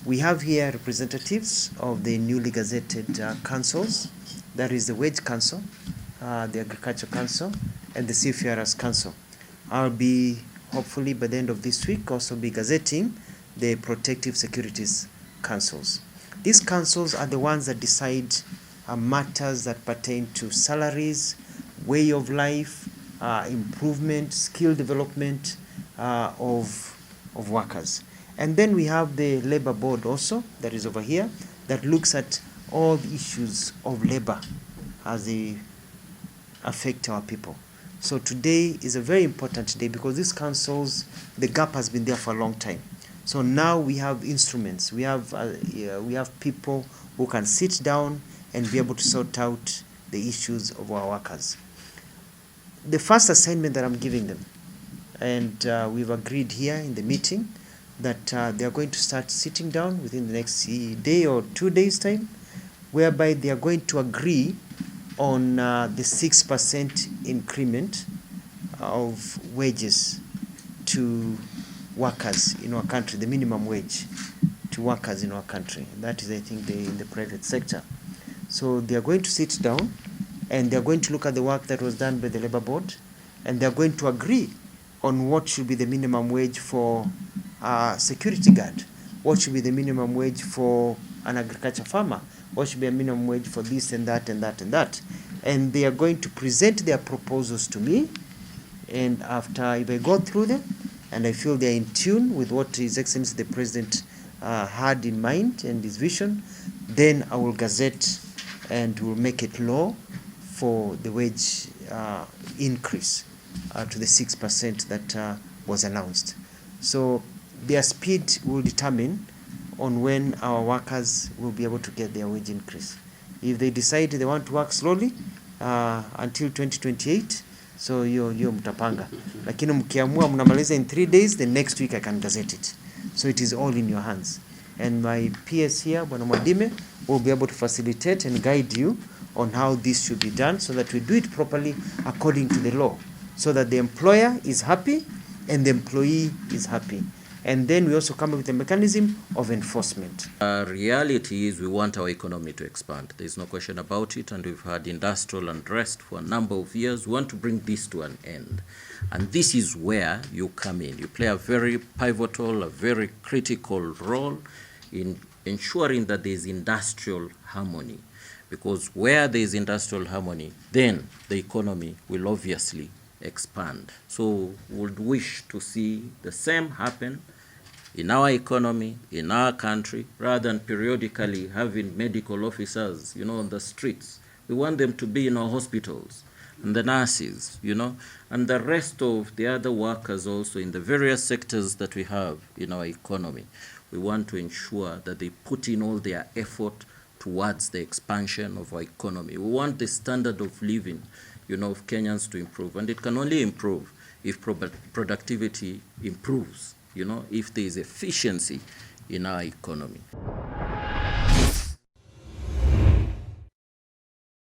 We have here representatives of the newly gazetted councils. That is the Wage Council, the Agriculture Council, and the Seafarers Council. I'll be, hopefully by the end of this week, also be gazetting the Protective Securities Councils. These councils are the ones that decide matters that pertain to salaries, way of life, improvement, skill development of workers. And then we have the labor board also, that is over here, that looks at all the issues of labor as they affect our people. So today is a very important day because these councils, the gap has been there for a long time. So now we have instruments, we have people who can sit down and be able to sort out the issues of our workers. The first assignment that I'm giving them, and we've agreed here in the meeting, that they are going to start sitting down within the next day or 2 days time, whereby they are going to agree on the 6% increment of wages to workers in our country, the minimum wage to workers in our country. That is, I think, in the private sector. So they are going to sit down and they are going to look at the work that was done by the labor board, and they are going to agree on what should be the minimum wage for security guard, what should be the minimum wage for an agriculture farmer, what should be a minimum wage for this and that and that and that. And they are going to present their proposals to me, and after, if I go through them and I feel they are in tune with what His Excellency the President had in mind and his vision, then I will gazette and will make it law for the wage increase to the 6% that was announced. So their speed will determine on when our workers will be able to get their wage increase. If they decide they want to work slowly until 2028, so hiyo mtapanga. Lakini mkiamua mnamaliza in 3 days, the next week I can gazette it. So it is all in your hands. And my PS here, Bwana Mwadime, will be able to facilitate and guide you on how this should be done so that we do it properly according to the law, so that the employer is happy and the employee is happy. And then we also come up with a mechanism of enforcement. Reality is we want our economy to expand. There's no question about it, and we've had industrial unrest for a number of years. We want to bring this to an end. And this is where you come in. You play a very pivotal, a very critical role in ensuring that there's industrial harmony. Because where there's industrial harmony, then the economy will obviously expand. So we would wish to see the same happen in our economy, in our country, rather than periodically having medical officers, on the streets. We want them to be in our hospitals, and the nurses, and the rest of the other workers also in the various sectors that we have in our economy. We want to ensure that they put in all their effort towards the expansion of our economy. We want the standard of living, of Kenyans to improve, and it can only improve if productivity improves, if there is efficiency in our economy.